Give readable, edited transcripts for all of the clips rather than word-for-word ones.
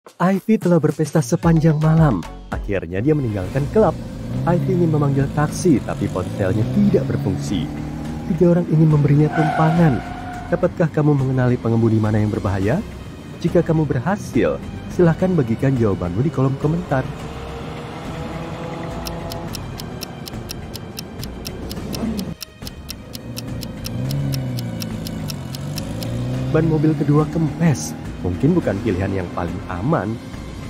Ivy telah berpesta sepanjang malam. Akhirnya dia meninggalkan klub. Ivy ingin memanggil taksi, tapi ponselnya tidak berfungsi. 3 orang ingin memberinya tumpangan. Dapatkah kamu mengenali pengemudi mana yang berbahaya? Jika kamu berhasil, silahkan bagikan jawabanmu di kolom komentar. Ban mobil kedua kempes. Mungkin bukan pilihan yang paling aman.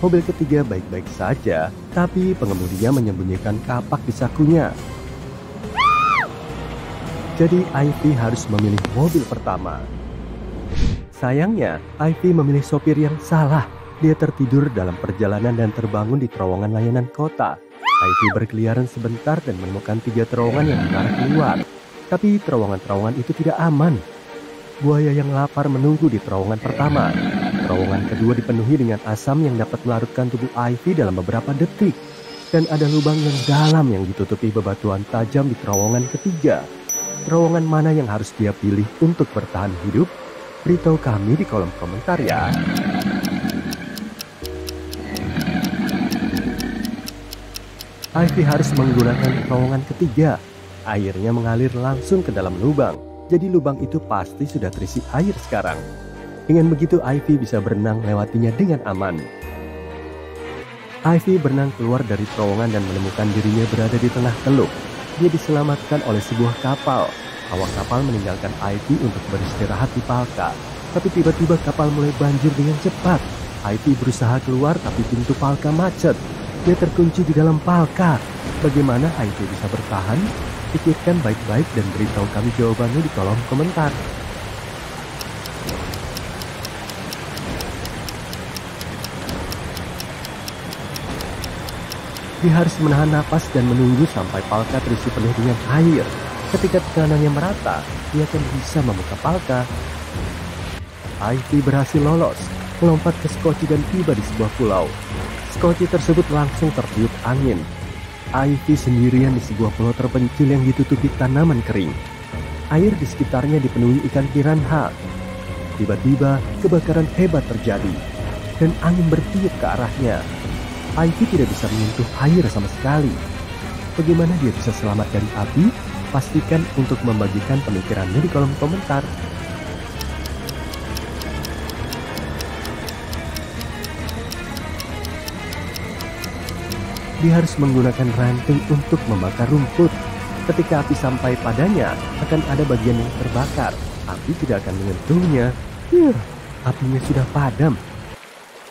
Mobil ketiga baik-baik saja, tapi pengemudinya menyembunyikan kapak di sakunya. Jadi Ivy harus memilih mobil pertama. Sayangnya, Ivy memilih sopir yang salah. Dia tertidur dalam perjalanan dan terbangun di terowongan layanan kota. Ivy berkeliaran sebentar dan menemukan 3 terowongan yang mengarah keluar. Tapi terowongan-terowongan itu tidak aman. Buaya yang lapar menunggu di terowongan pertama. Terowongan kedua dipenuhi dengan asam yang dapat melarutkan tubuh Ivy dalam beberapa detik. Dan ada lubang yang dalam yang ditutupi bebatuan tajam di terowongan ketiga. Terowongan mana yang harus dia pilih untuk bertahan hidup? Beritahu kami di kolom komentar ya. Ivy harus menggunakan terowongan ketiga. Airnya mengalir langsung ke dalam lubang. Jadi lubang itu pasti sudah terisi air sekarang. Dengan begitu Ivy bisa berenang lewatinya dengan aman. Ivy berenang keluar dari terowongan dan menemukan dirinya berada di tengah teluk. Dia diselamatkan oleh sebuah kapal. Awak kapal meninggalkan Ivy untuk beristirahat di Palka. Tapi tiba-tiba kapal mulai banjir dengan cepat. Ivy berusaha keluar tapi pintu Palka macet. Dia terkunci di dalam Palka. Bagaimana Ivy bisa bertahan? Pikirkan baik-baik dan beritahu kami jawabannya di kolom komentar. Dia harus menahan napas dan menunggu sampai Palka terisi penuh dengan air. Ketika tekanannya merata, dia akan bisa membuka Palka. Ivy berhasil lolos, melompat ke skoci dan tiba di sebuah pulau. Skoci tersebut langsung tertiup angin. Ivy sendirian di sebuah pulau terpencil yang ditutupi tanaman kering. Air di sekitarnya dipenuhi ikan piranha. Tiba-tiba kebakaran hebat terjadi dan angin bertiup ke arahnya. Ivy tidak bisa menyentuh air sama sekali. Bagaimana dia bisa selamat dari api? Pastikan untuk membagikan pemikirannya di kolom komentar. Dia harus menggunakan ranting untuk membakar rumput. Ketika api sampai padanya, akan ada bagian yang terbakar. Api tidak akan menyentuhnya. Apinya sudah padam.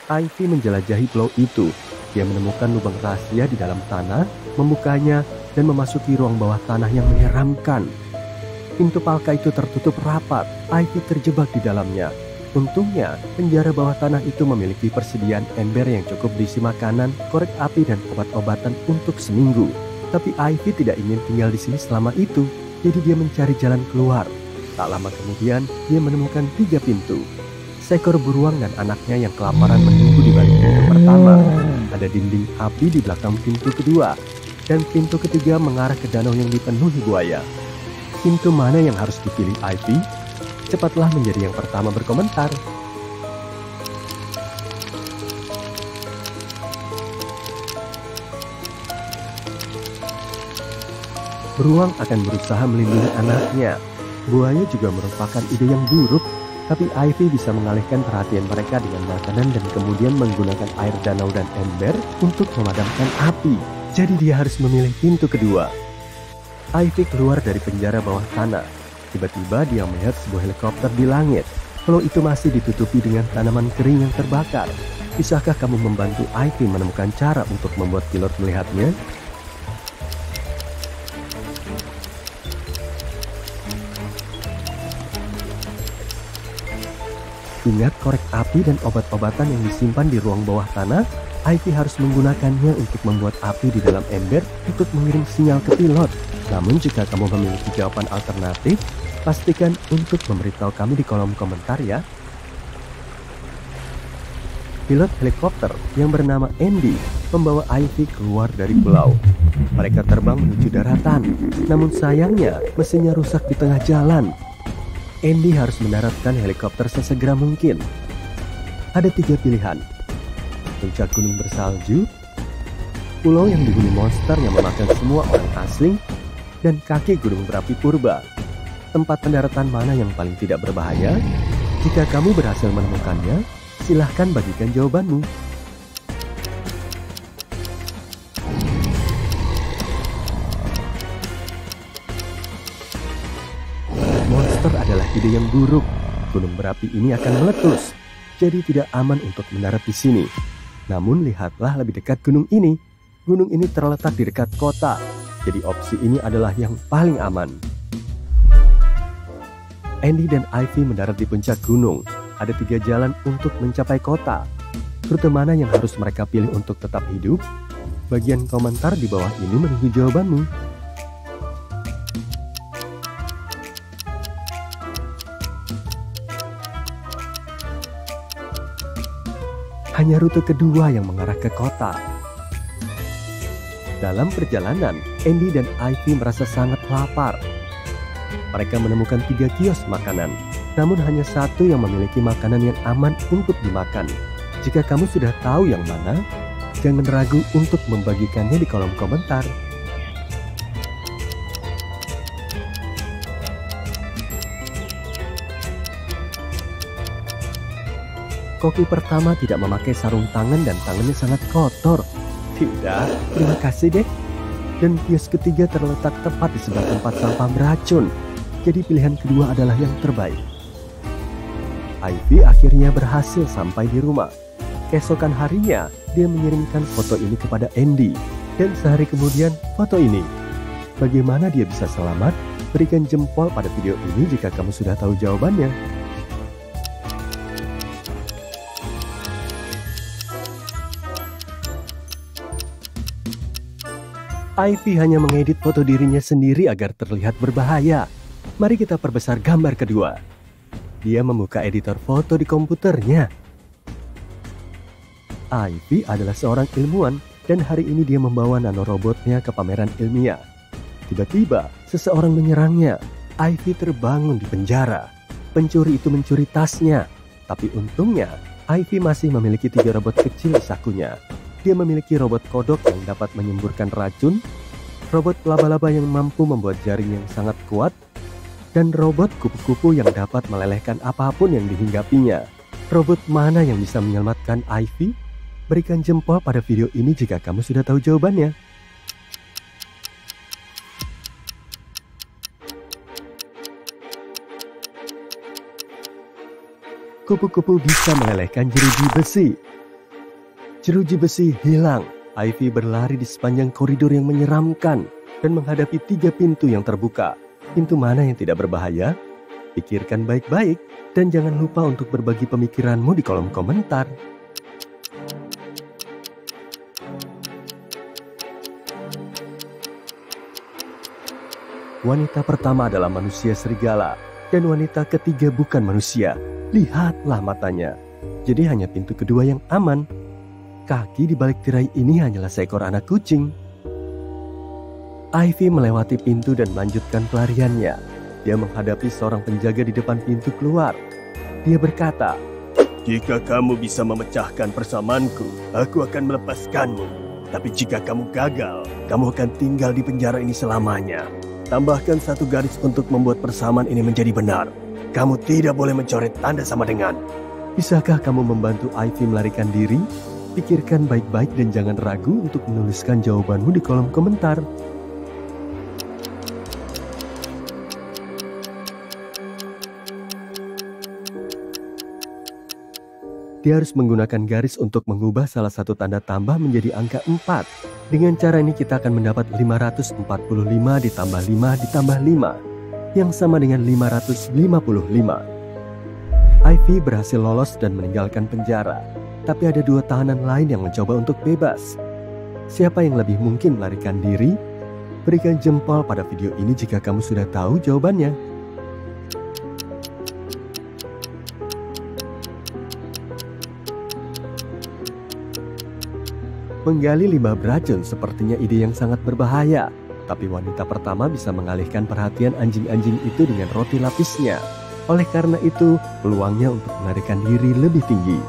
Ivy menjelajahi pulau itu. Dia menemukan lubang rahasia di dalam tanah, membukanya, dan memasuki ruang bawah tanah yang menyeramkan. Pintu Palka itu tertutup rapat. Ivy terjebak di dalamnya. Untungnya, penjara bawah tanah itu memiliki persediaan ember yang cukup diisi makanan, korek api, dan obat-obatan untuk seminggu. Tapi Ivy tidak ingin tinggal di sini selama itu, jadi dia mencari jalan keluar. Tak lama kemudian, dia menemukan 3 pintu. Seekor beruang dan anaknya yang kelaparan menunggu di balik pintu pertama. Ada dinding api di belakang pintu kedua, dan pintu ketiga mengarah ke danau yang dipenuhi buaya. Pintu mana yang harus dipilih Ivy? Cepatlah menjadi yang pertama berkomentar. Beruang akan berusaha melindungi anaknya. Buaya juga merupakan ide yang buruk, tapi Ivy bisa mengalihkan perhatian mereka dengan makanan dan kemudian menggunakan air danau dan ember untuk memadamkan api. Jadi dia harus memilih pintu kedua. Ivy keluar dari penjara bawah tanah. Tiba-tiba dia melihat sebuah helikopter di langit. Pulau itu masih ditutupi dengan tanaman kering yang terbakar. Bisakah kamu membantu Ivy menemukan cara untuk membuat pilot melihatnya? Ingat korek api dan obat-obatan yang disimpan di ruang bawah tanah? Ivy harus menggunakannya untuk membuat api di dalam ember untuk mengirim sinyal ke pilot. Namun jika kamu memiliki jawaban alternatif, pastikan untuk memberitahu kami di kolom komentar ya. Pilot helikopter yang bernama Andy membawa Ivy keluar dari pulau. Mereka terbang menuju daratan, namun sayangnya mesinnya rusak di tengah jalan. Andy harus mendaratkan helikopter sesegera mungkin. Ada 3 pilihan. puncak gunung bersalju, pulau yang dihuni monster yang memakan semua orang asing, dan kaki gunung berapi purba. Tempat pendaratan mana yang paling tidak berbahaya? Jika kamu berhasil menemukannya, silahkan bagikan jawabanmu. Monster adalah ide yang buruk. Gunung berapi ini akan meletus, jadi tidak aman untuk mendarat di sini. Namun lihatlah lebih dekat gunung ini. Gunung ini terletak di dekat kota, jadi opsi ini adalah yang paling aman. Andy dan Ivy mendarat di puncak gunung. Ada 3 jalan untuk mencapai kota. Rute mana yang harus mereka pilih untuk tetap hidup? Bagian komentar di bawah ini menunggu jawabanmu. Hanya rute kedua yang mengarah ke kota. Dalam perjalanan, Andy dan Ivy merasa sangat lapar. Mereka menemukan 3 kios makanan, namun hanya satu yang memiliki makanan yang aman untuk dimakan. Jika kamu sudah tahu yang mana, jangan ragu untuk membagikannya di kolom komentar. Koki pertama tidak memakai sarung tangan dan tangannya sangat kotor. Tidak, terima kasih deh. Dan kios ketiga terletak tepat di sebelah tempat sampah beracun. Jadi pilihan kedua adalah yang terbaik. Ivy akhirnya berhasil sampai di rumah. Keesokan harinya, dia mengirimkan foto ini kepada Andy. Dan sehari kemudian, foto ini. Bagaimana dia bisa selamat? Berikan jempol pada video ini jika kamu sudah tahu jawabannya. Ivy hanya mengedit foto dirinya sendiri agar terlihat berbahaya. Mari kita perbesar gambar kedua. Dia membuka editor foto di komputernya. Ivy adalah seorang ilmuwan dan hari ini dia membawa nanorobotnya ke pameran ilmiah. Tiba-tiba seseorang menyerangnya. Ivy terbangun di penjara. Pencuri itu mencuri tasnya. Tapi untungnya Ivy masih memiliki 3 robot kecil di sakunya. Dia memiliki robot kodok yang dapat menyemburkan racun, robot laba-laba yang mampu membuat jaring yang sangat kuat, dan robot kupu-kupu yang dapat melelehkan apapun yang dihinggapinya. Robot mana yang bisa menyelamatkan Ivy? Berikan jempol pada video ini jika kamu sudah tahu jawabannya. Kupu-kupu bisa melelehkan jeruji besi. Jeruji besi hilang. Ivy berlari di sepanjang koridor yang menyeramkan dan menghadapi 3 pintu yang terbuka. Pintu mana yang tidak berbahaya? Pikirkan baik-baik dan jangan lupa untuk berbagi pemikiranmu di kolom komentar. Wanita pertama adalah manusia serigala dan wanita ketiga bukan manusia. Lihatlah matanya. Jadi hanya pintu kedua yang aman. Kaki di balik tirai ini hanyalah seekor anak kucing. Ivy melewati pintu dan melanjutkan pelariannya. Dia menghadapi seorang penjaga di depan pintu keluar. Dia berkata, "Jika kamu bisa memecahkan persamaanku, aku akan melepaskanmu. Tapi jika kamu gagal, kamu akan tinggal di penjara ini selamanya. Tambahkan 1 garis untuk membuat persamaan ini menjadi benar. Kamu tidak boleh mencoret tanda sama dengan." Bisakah kamu membantu Ivy melarikan diri? Pikirkan baik-baik dan jangan ragu untuk menuliskan jawabanmu di kolom komentar. Dia harus menggunakan garis untuk mengubah salah satu tanda tambah menjadi angka 4. Dengan cara ini kita akan mendapat 545 ditambah 5 ditambah 5, yang sama dengan 555. Ivy berhasil lolos dan meninggalkan penjara. Tapi ada 2 tahanan lain yang mencoba untuk bebas. Siapa yang lebih mungkin melarikan diri? Berikan jempol pada video ini jika kamu sudah tahu jawabannya. Menggali limbah beracun sepertinya ide yang sangat berbahaya. Tapi wanita pertama bisa mengalihkan perhatian anjing-anjing itu dengan roti lapisnya. Oleh karena itu, peluangnya untuk melarikan diri lebih tinggi.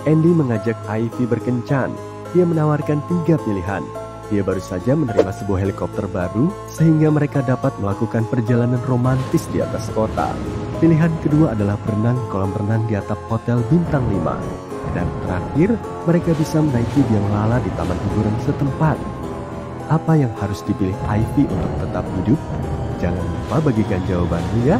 Andy mengajak Ivy berkencan. Dia menawarkan 3 pilihan. Dia baru saja menerima sebuah helikopter baru sehingga mereka dapat melakukan perjalanan romantis di atas kota. Pilihan kedua adalah berenang di kolam renang di atap hotel bintang 5. Dan terakhir, mereka bisa menaiki biang lala di taman hiburan setempat. Apa yang harus dipilih Ivy untuk tetap hidup? Jangan lupa bagikan jawabannya ya.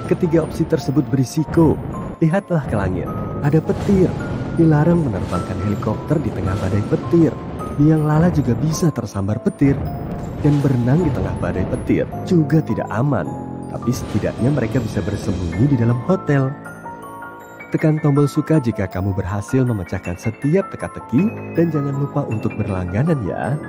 Ketiga opsi tersebut berisiko. Lihatlah ke langit. Ada petir. Dilarang menerbangkan helikopter di tengah badai petir. Biang lala juga bisa tersambar petir. Dan berenang di tengah badai petir juga tidak aman. Tapi setidaknya mereka bisa bersembunyi di dalam hotel. Tekan tombol suka jika kamu berhasil memecahkan setiap teka-teki. Dan jangan lupa untuk berlangganan ya.